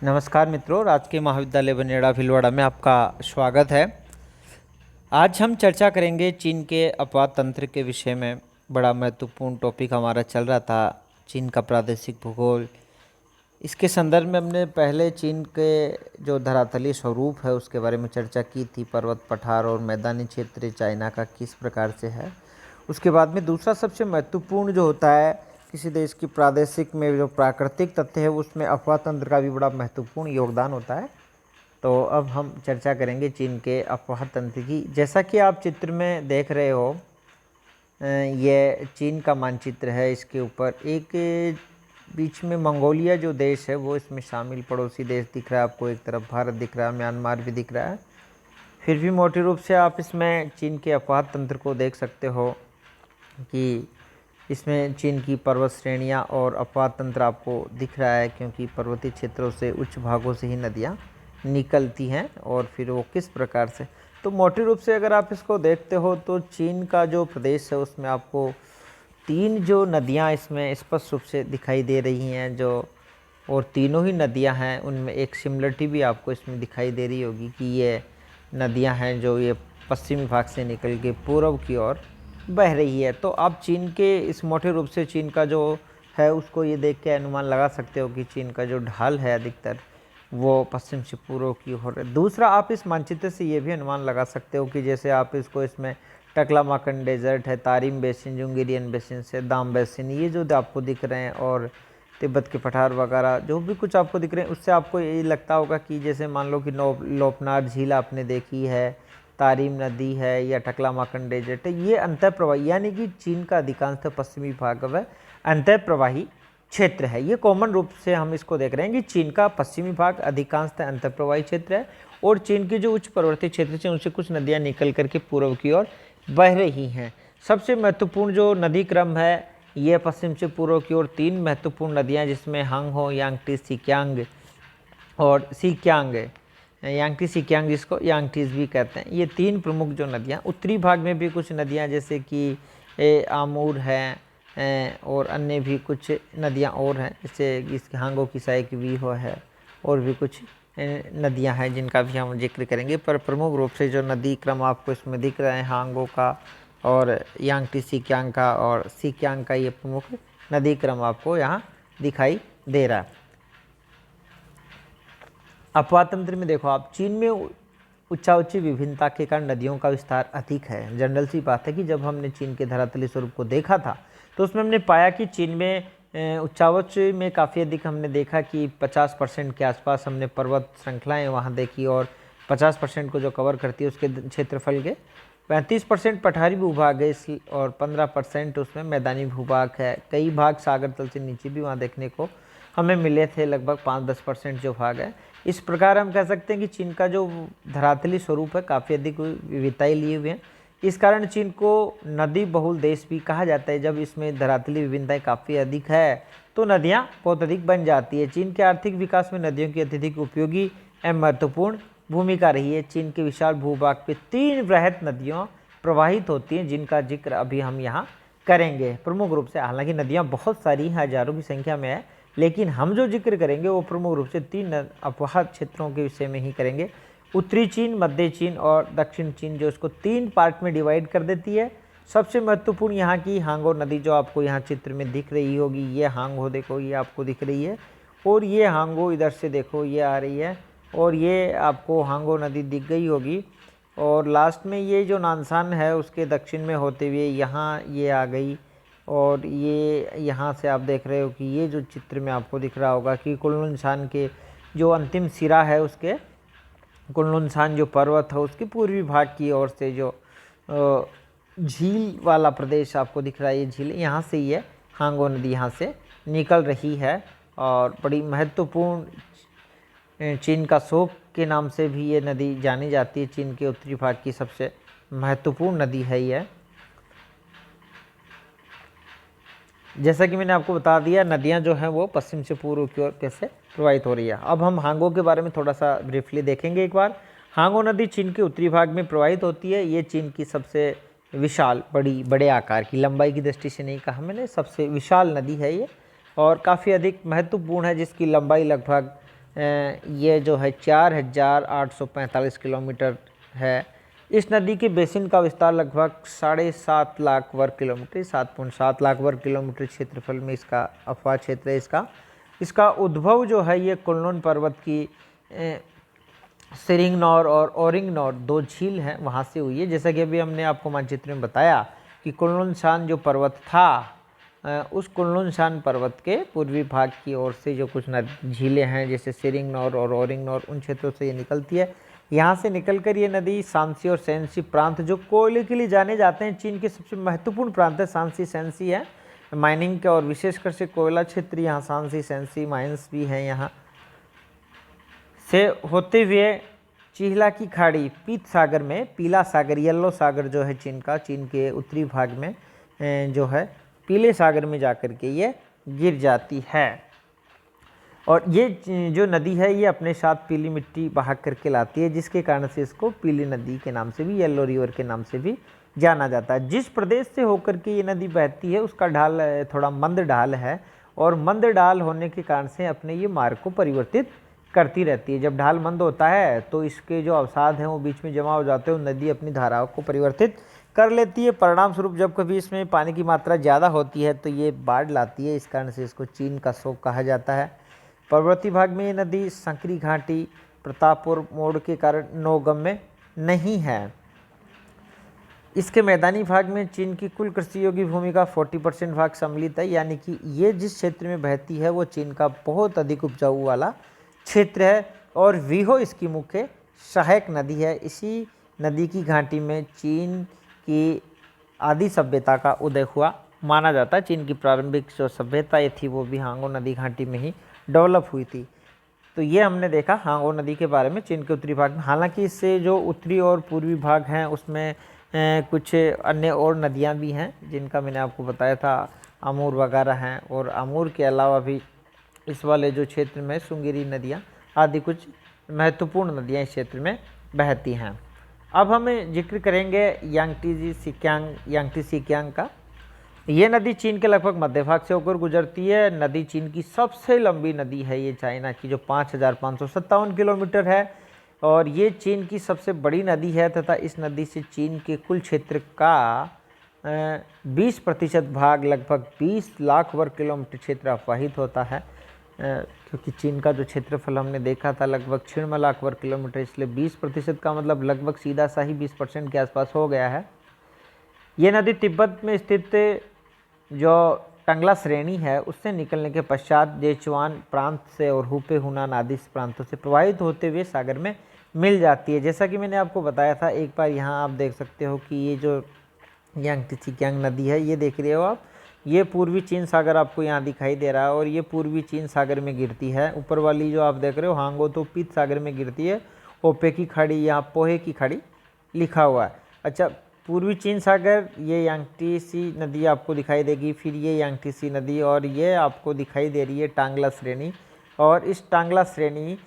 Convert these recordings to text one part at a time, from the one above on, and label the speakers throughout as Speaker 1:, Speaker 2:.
Speaker 1: नमस्कार मित्रों, राजकीय महाविद्यालय बनेड़ा भीलवाड़ा में आपका स्वागत है। आज हम चर्चा करेंगे चीन के अपवाद तंत्र के विषय में। बड़ा महत्वपूर्ण टॉपिक हमारा चल रहा था, चीन का प्रादेशिक भूगोल। इसके संदर्भ में हमने पहले चीन के जो धरातलीय स्वरूप है उसके बारे में चर्चा की थी। पर्वत, पठार और मैदानी क्षेत्र चाइना का किस प्रकार से है। उसके बाद में दूसरा सबसे महत्वपूर्ण जो होता है किसी देश की प्रादेशिक में जो प्राकृतिक तथ्य है उसमें अफवाह तंत्र का भी बड़ा महत्वपूर्ण योगदान होता है। तो अब हम चर्चा करेंगे चीन के अफवाह तंत्र की। जैसा कि आप चित्र में देख रहे हो, ये चीन का मानचित्र है। इसके ऊपर एक बीच में मंगोलिया जो देश है वो इसमें शामिल पड़ोसी देश दिख रहा है आपको। एक तरफ भारत दिख रहा है, म्यांमार भी दिख रहा है। फिर भी मोटे रूप से आप इसमें चीन के अफवाह तंत्र को देख सकते हो कि इसमें चीन की पर्वत श्रेणियाँ और अफवाह तंत्र आपको दिख रहा है, क्योंकि पर्वतीय क्षेत्रों से उच्च भागों से ही नदियाँ निकलती हैं और फिर वो किस प्रकार से। तो मोटे रूप से अगर आप इसको देखते हो तो चीन का जो प्रदेश है उसमें आपको तीन जो नदियाँ इसमें स्पष्ट रूप से दिखाई दे रही हैं, जो और तीनों ही नदियाँ हैं उनमें एक सिमिलरिटी भी आपको इसमें दिखाई दे रही होगी कि ये नदियाँ हैं जो ये पश्चिमी भाग से निकल के पूर्व की ओर बह रही है। तो आप चीन के इस मोटे रूप से चीन का जो है उसको ये देख के अनुमान लगा सकते हो कि चीन का जो ढाल है अधिकतर वो पश्चिम से पूर्व की ओर है। दूसरा, आप इस मानचित्र से ये भी अनुमान लगा सकते हो कि जैसे आप इसको इसमें टकलामाकन डेजर्ट है, तारिम बेसिन, जुंगेरियन बेसिन से दाम बेसिन, ये जो आपको दिख रहे हैं, और तिब्बत के पठार वगैरह जो भी कुछ आपको दिख रहे हैं, उससे आपको यही लगता होगा कि जैसे मान लो कि लोपनार झील आपने देखी है, तारिम नदी है या टकलामाकन डेजर्ट है, ये अंतः प्रवाही यानी कि चीन का अधिकांश पश्चिमी भाग वह अंतः प्रवाही क्षेत्र है। ये कॉमन रूप से हम इसको देख रहे हैं कि चीन का पश्चिमी भाग अधिकांशतः अंतः प्रवाही क्षेत्र है और चीन के जो उच्च पर्वतीय क्षेत्र से उनसे कुछ नदियां निकल करके पूर्व की ओर बह रही हैं। सबसे महत्वपूर्ण जो नदी क्रम है ये पश्चिम से पूर्व की ओर तीन महत्वपूर्ण नदियां, जिसमें हांगहो, यांगटी, सीक्यांग और सीक्यांग, यांगटी सीक्यांग जिसको यांगटीज भी कहते हैं, ये तीन प्रमुख जो नदियाँ। उत्तरी भाग में भी कुछ नदियाँ जैसे कि आमूर हैं और अन्य भी कुछ नदियाँ और हैं, जैसे इसके हांगो की साइक भी हो है और भी कुछ नदियाँ हैं जिनका भी हम जिक्र करेंगे। पर प्रमुख रूप से जो नदी क्रम आपको इसमें दिख रहे हैं हांगो का और यांगटी सीक्यांग का और सीक्यांग का, ये प्रमुख नदी क्रम आपको यहाँ दिखाई दे रहा है। अपवाह तंत्र में देखो आप, चीन में उच्चाउच्ची विभिन्नता के कारण नदियों का विस्तार अधिक है। जनरल सी बात है कि जब हमने चीन के धरातलीय स्वरूप को देखा था तो उसमें हमने पाया कि चीन में उच्चाउच्च में काफ़ी अधिक हमने देखा कि 50% के आसपास हमने पर्वत श्रृंखलाएँ वहाँ देखी और 50% को जो कवर करती है उसके क्षेत्रफल के 35% पठारी भूभाग है और 15% उसमें मैदानी भूभाग है। कई भाग सागर तल से नीचे भी वहाँ देखने को हमें मिले थे, लगभग 5-10% जो भाग है। इस प्रकार हम कह सकते हैं कि चीन का जो धरातलीय स्वरूप है काफ़ी अधिक विविधताएं लिए हुए हैं। इस कारण चीन को नदी बहुल देश भी कहा जाता है। जब इसमें धरातलीय विभिन्नताएं काफ़ी अधिक है तो नदियाँ बहुत अधिक बन जाती है। चीन के आर्थिक विकास में नदियों की अत्यधिक उपयोगी एवं महत्वपूर्ण भूमिका रही है। चीन के विशाल भूभाग पे 3 वृहद नदियाँ प्रवाहित होती हैं जिनका जिक्र अभी हम यहाँ करेंगे प्रमुख रूप से। हालांकि नदियाँ बहुत सारी हजारों की संख्या में है, लेकिन हम जो जिक्र करेंगे वो प्रमुख रूप से 3 अपवाह क्षेत्रों के विषय में ही करेंगे। उत्तरी चीन, मध्य चीन और दक्षिण चीन, जो इसको 3 पार्ट में डिवाइड कर देती है। सबसे महत्वपूर्ण यहाँ की हांगो नदी जो आपको यहाँ चित्र में दिख रही होगी, ये हांगो देखो, ये आपको दिख रही है और ये हांगो इधर से देखो ये आ रही है और ये आपको हांगो नदी दिख गई होगी। और लास्ट में ये जो नानसान है उसके दक्षिण में होते हुए यहाँ ये आ गई और ये यहाँ से आप देख रहे हो कि ये जो चित्र में आपको दिख रहा होगा कि कुनलुनशान के जो अंतिम सिरा है उसके कुनलुनशान जो पर्वत है उसके पूर्वी भाग की ओर से जो झील वाला प्रदेश आपको दिख रहा है, ये झील यहाँ से ये हांगो नदी यहाँ से निकल रही है और बड़ी महत्वपूर्ण चीन का शोक के नाम से भी ये नदी जानी जाती है। चीन के उत्तरी भाग की सबसे महत्वपूर्ण नदी है ये। जैसा कि मैंने आपको बता दिया, नदियां जो हैं वो पश्चिम से पूर्व की ओर कैसे प्रवाहित हो रही है। अब हम हांगो के बारे में थोड़ा सा ब्रीफली देखेंगे एक बार। हांगो नदी चीन के उत्तरी भाग में प्रवाहित होती है। ये चीन की सबसे विशाल बड़े आकार की, लंबाई की दृष्टि से नहीं कहा मैंने, सबसे विशाल नदी है ये और काफ़ी अधिक महत्वपूर्ण है, जिसकी लंबाई लगभग ये जो है 4,845 किलोमीटर है। इस नदी के बेसिन का विस्तार लगभग 7.5 लाख वर्ग किलोमीटर, 7.7 लाख वर्ग किलोमीटर क्षेत्रफल में इसका अफवाह क्षेत्र है। इसका उद्भव जो है ये कुनलुन पर्वत की सिरिंगनौर और ओरिंगनौर 2 झील हैं वहाँ से हुई है। जैसा कि अभी हमने आपको मानचित्र में बताया कि कुनलुन जो पर्वत था, उस कुनलुन पर्वत के पूर्वी भाग की ओर से जो कुछ झीलें हैं जैसे सिरिंगनौर और ओरिंगनौर, उन क्षेत्रों से ये निकलती है। यहाँ से निकलकर ये नदी शांसी और शैनसी प्रांत जो कोयले के लिए जाने जाते हैं, चीन के सबसे महत्वपूर्ण प्रांत है शांसी शैनसी है, माइनिंग के और विशेषकर से कोयला क्षेत्र यहाँ शांसी शैनसी माइंस भी हैं। यहाँ से होते हुए चिहला की खाड़ी पीत सागर में, पीला सागर येलो सागर जो है चीन के उत्तरी भाग में जो है पीले सागर में जाकर के ये गिर जाती है। और ये जो नदी है ये अपने साथ पीली मिट्टी बहा करके लाती है, जिसके कारण से इसको पीली नदी के नाम से भी, येलो रिवर के नाम से भी जाना जाता है। जिस प्रदेश से होकर के ये नदी बहती है उसका ढाल थोड़ा मंद ढाल है, और मंद ढाल होने के कारण से अपने ये मार्ग को परिवर्तित करती रहती है। जब ढाल मंद होता है तो इसके जो अवसाद हैं वो बीच में जमा हो जाते हैं, नदी अपनी धाराओं को परिवर्तित कर लेती है। परिणाम स्वरूप जब कभी इसमें पानी की मात्रा ज़्यादा होती है तो ये बाढ़ लाती है, इस कारण से इसको चीन का शोक कहा जाता है। पर्वतीय भाग में ये नदी संकरी घाटी प्रतापपुर मोड़ के कारण नौगम्य नहीं है। इसके मैदानी भाग में चीन की कुल कृषि योग्य भूमि का 40% भाग सम्मिलित है, यानी कि ये जिस क्षेत्र में बहती है वो चीन का बहुत अधिक उपजाऊ वाला क्षेत्र है, और वीहो इसकी मुख्य सहायक नदी है। इसी नदी की घाटी में चीन की आदि सभ्यता का उदय हुआ माना जाता है। चीन की प्रारंभिक जो सभ्यता ये थी वो भी हांगो नदी घाटी में ही डेवलप हुई थी। तो ये हमने देखा हांगो नदी के बारे में चीन के उत्तरी भाग में। हालांकि इससे जो उत्तरी और पूर्वी भाग हैं उसमें कुछ अन्य और नदियां भी हैं जिनका मैंने आपको बताया था, अमूर वगैरह हैं, और अमूर के अलावा भी इस वाले जो क्षेत्र में सुंगेरी नदियां आदि कुछ महत्वपूर्ण नदियां इस क्षेत्र में बहती हैं। अब हम जिक्र करेंगे यांगटी सिकियांग का। ये नदी चीन के लगभग मध्य भाग से होकर गुजरती है। नदी चीन की सबसे लंबी नदी है, ये चाइना की जो 5,557 किलोमीटर है, और ये चीन की सबसे बड़ी नदी है तथा इस नदी से चीन के कुल क्षेत्र का 20% भाग लगभग 20 लाख वर्ग किलोमीटर क्षेत्र अपवाहित होता है। क्योंकि चीन का जो क्षेत्रफल हमने देखा था लगभग 96 लाख वर्ग किलोमीटर, इसलिए 20% का मतलब लगभग सीधा सा ही 20% के आसपास हो गया है। ये नदी तिब्बत में स्थित जो टंगला श्रेणी है उससे निकलने के पश्चात जेचुआन प्रांत से और हुपे हुनान आदि प्रांतों से प्रवाहित होते हुए सागर में मिल जाती है। जैसा कि मैंने आपको बताया था एक बार, यहाँ आप देख सकते हो कि ये जो यांगटी सिकियांग नदी है ये देख रहे हो आप, ये पूर्वी चीन सागर आपको यहाँ दिखाई दे रहा है, और ये पूर्वी चीन सागर में गिरती है। ऊपर वाली जो आप देख रहे हो हांगो तो पीत सागर में गिरती है, ओपे की खाड़ी यहाँ पोहे की खाड़ी लिखा हुआ है। अच्छा, पूर्वी चीन सागर, ये यांगटी सी नदी आपको दिखाई देगी, फिर ये यांगटी सी नदी, और ये आपको दिखाई दे रही है टांगला श्रेणी, और इस टांगला श्रेणी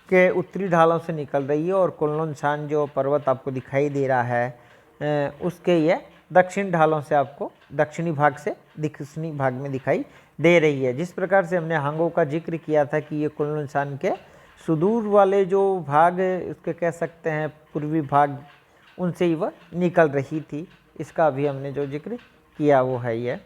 Speaker 1: के उत्तरी ढालों से निकल रही है, और कुनलुन जो पर्वत आपको दिखाई दे रहा है उसके ये दक्षिण ढालों से आपको दक्षिणी भाग में दिखाई दे रही है। जिस प्रकार से हमने हांगो का जिक्र किया था कि ये कुनलुन के सुदूर वाले जो भाग उसके कह सकते हैं पूर्वी भाग, उनसे ही वह निकल रही थी, इसका भी हमने जो जिक्र किया वो है ये।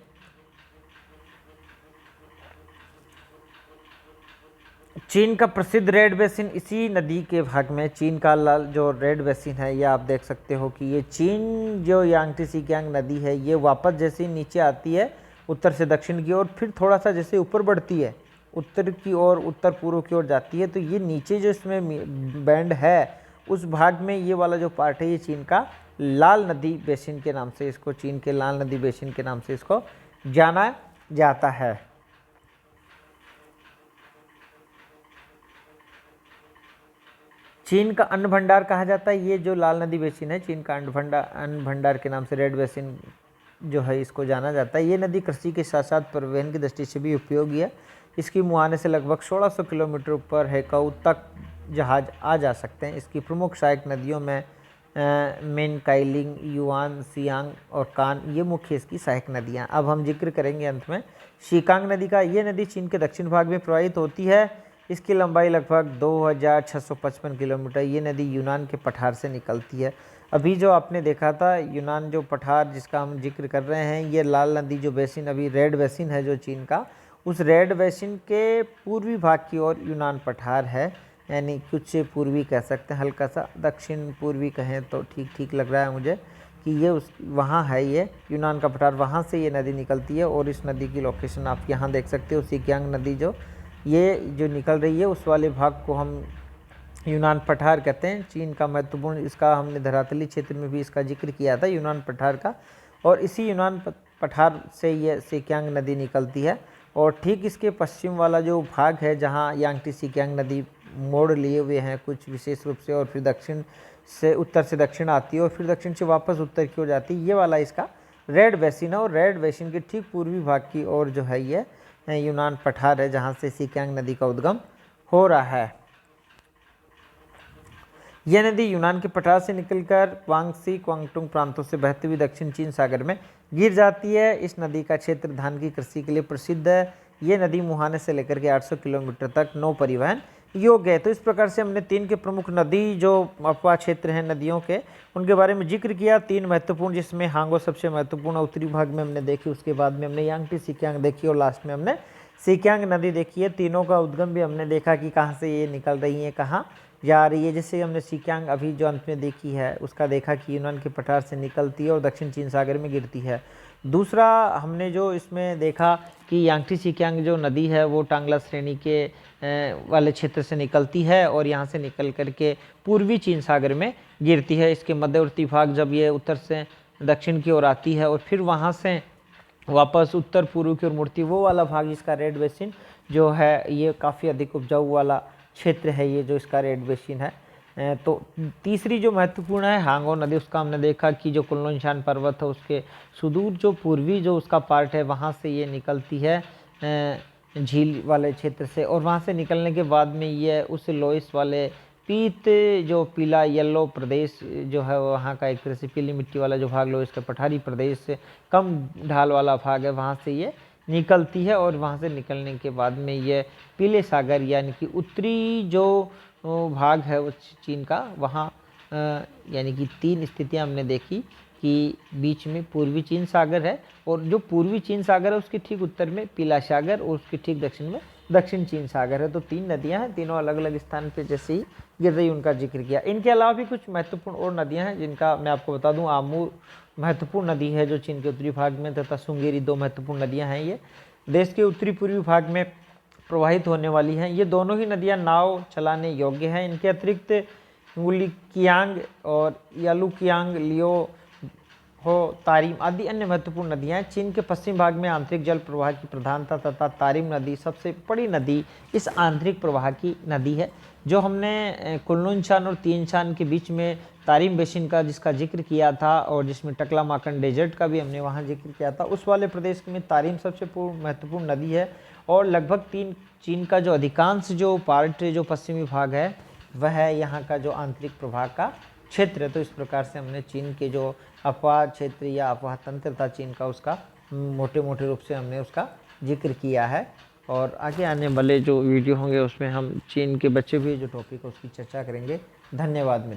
Speaker 1: चीन का प्रसिद्ध रेड बेसिन इसी नदी के भाग में, चीन का जो रेड बेसिन है ये आप देख सकते हो कि ये चीन जो यांगटी सिकियांग नदी है ये वापस जैसे नीचे आती है उत्तर से दक्षिण की ओर, फिर थोड़ा सा जैसे ऊपर बढ़ती है उत्तर की ओर, उत्तर पूर्व की ओर जाती है, तो ये नीचे जो इसमें बैंड है उस भाग में ये वाला जो पार्ट है ये चीन का लाल नदी बेसिन के नाम से, इसको चीन के लाल नदी बेसिन के नाम से इसको जाना जाता है। चीन का अन्न भंडार कहा जाता है ये जो लाल नदी बेसिन है, चीन का अन्न भंडार के नाम से रेड बेसिन जो है इसको जाना जाता है। ये नदी कृषि के साथ साथ परिवहन की दृष्टि से भी उपयोगी है। इसकी मुहाने से लगभग 1600 किलोमीटर ऊपर हैकाउ तक जहाज आ जा सकते हैं। इसकी प्रमुख सहायक नदियों में मिन, काइलिंग, युआन, सियांग और कान, ये मुख्य इसकी सहायक नदियाँ। अब हम जिक्र करेंगे अंत में शिकांग नदी का। ये नदी चीन के दक्षिण भाग में प्रवाहित होती है। इसकी लंबाई लगभग 2655 किलोमीटर। ये नदी यूनान के पठार से निकलती है। अभी जो आपने देखा था यूनान जो पठार जिसका हम जिक्र कर रहे हैं, ये लाल नदी जो बेसिन अभी रेड बेसिन है जो चीन का, उस रेड बेसिन के पूर्वी भाग की ओर यूनान पठार है, यानी कुछ पूर्वी कह सकते हैं, हल्का सा दक्षिण पूर्वी कहें तो ठीक लग रहा है मुझे कि ये उस वहाँ है ये यूनान का पठार, वहाँ से ये नदी निकलती है। और इस नदी की लोकेशन आप यहाँ देख सकते हो, सिक्यांग नदी जो निकल रही है उस वाले भाग को हम यूनान पठार कहते हैं। चीन का महत्वपूर्ण, इसका हमने धरातली क्षेत्र में भी इसका जिक्र किया था यूनान पठार का, और इसी यूनान पठार से ये सिक्यांग नदी निकलती है। और ठीक इसके पश्चिम वाला जो भाग है जहाँ यांगटी सिक्यांग नदी मोड़ लिए हुए हैं कुछ विशेष रूप से, और फिर दक्षिण से उत्तर से दक्षिण आती है और फिर दक्षिण से वापस उत्तर की ओर जाती है, ये वाला इसका रेड बेसिन है। और रेड बेसिन के ठीक पूर्वी भाग की ओर जो है ये यूनान पठार है जहाँ से सिक्यांग नदी का उद्गम हो रहा है। यह नदी यूनान के पठार से निकलकर क्वांगसी क्वांगटुंग प्रांतों से बहती हुई दक्षिण चीन सागर में गिर जाती है। इस नदी का क्षेत्र धान की कृषि के लिए प्रसिद्ध है। ये नदी मुहाने से लेकर के 800 किलोमीटर तक नौ परिवहन योग्य है। तो इस प्रकार से हमने 3 के प्रमुख नदी जो अपवाह क्षेत्र हैं नदियों के, उनके बारे में जिक्र किया। 3 महत्वपूर्ण, जिसमें हांगो सबसे महत्वपूर्ण उत्तरी भाग में हमने देखी, उसके बाद में हमने यांगटी सिक्यांग देखी और लास्ट में हमने सिक्यांग नदी देखी है। तीनों का उद्गम भी हमने देखा कि कहाँ से ये निकल रही है, कहाँ जा रही है। जैसे हमने सिक्यांग अभी जो अंत में देखी है उसका देखा कि यूनान के पठार से निकलती है और दक्षिण चीन सागर में गिरती है। दूसरा हमने जो इसमें देखा कि यांगटी सिक्यांग जो नदी है वो टांगला श्रेणी के वाले क्षेत्र से निकलती है और यहाँ से निकल करके पूर्वी चीन सागर में गिरती है। इसके मध्यवर्ती भाग जब ये उत्तर से दक्षिण की ओर आती है और फिर वहाँ से वापस उत्तर पूर्व की ओर मुड़ती, वो वाला भाग जिसका रेड बेसिन जो है ये काफ़ी अधिक उपजाऊ वाला क्षेत्र है, ये जो इसका रेड बेसिन है। तो तीसरी जो महत्वपूर्ण है हांगो नदी, उसका हमने देखा कि जो कुनलुनशान पर्वत है उसके सुदूर जो पूर्वी जो उसका पार्ट है वहाँ से ये निकलती है झील वाले क्षेत्र से, और वहाँ से निकलने के बाद में ये उस लोइस वाले पीत जो पीला येलो प्रदेश जो है वहाँ का एक तरह से पीली मिट्टी वाला जो भाग लोइस का पठारी प्रदेश से कम ढाल वाला भाग है, वहाँ से ये निकलती है। और वहाँ से निकलने के बाद में ये पीले सागर यानी कि उत्तरी जो भाग है वो चीन का, वहाँ यानी कि 3 स्थितियाँ हमने देखी कि बीच में पूर्वी चीन सागर है और जो पूर्वी चीन सागर है उसके ठीक उत्तर में पीला सागर और उसके ठीक दक्षिण में दक्षिण चीन सागर है। तो 3 नदियाँ हैं, तीनों अलग अलग स्थान पे जैसे ही गिर रही उनका जिक्र किया। इनके अलावा भी कुछ महत्वपूर्ण और नदियाँ हैं जिनका मैं आपको बता दूँ। आमूर महत्वपूर्ण नदी है जो चीन के उत्तरी भाग में, तथा सुंगेरी 2 महत्वपूर्ण नदियाँ हैं। ये देश के उत्तरी पूर्वी भाग में प्रवाहित होने वाली हैं। ये दोनों ही नदियाँ नाव चलाने योग्य हैं। इनके अतिरिक्त उलिकियांग और यालुकियांग, लियो हो, तारिम आदि अन्य महत्वपूर्ण नदियाँ हैं। चीन के पश्चिम भाग में आंतरिक जल प्रवाह की प्रधानता तथा तारिम नदी सबसे बड़ी नदी इस आंतरिक प्रवाह की नदी है। जो हमने कुनलुनशान और तिएनशान के बीच में तारिम बेसिन का जिसका जिक्र किया था और जिसमें टकलामाकन डेजर्ट का भी हमने वहाँ जिक्र किया था, उस वाले प्रदेश में तारिम सबसे महत्वपूर्ण नदी है। और लगभग चीन का जो अधिकांश जो पार्ट जो पश्चिमी भाग है वह है यहाँ का जो आंतरिक प्रवाह का क्षेत्र है। तो इस प्रकार से हमने चीन के जो अपवाह क्षेत्र या अपवाह तंत्र था चीन का, उसका मोटे रूप से हमने उसका जिक्र किया है। और आगे आने वाले जो वीडियो होंगे उसमें हम चीन के बचे हुए जो टॉपिक है उसकी चर्चा करेंगे। धन्यवाद।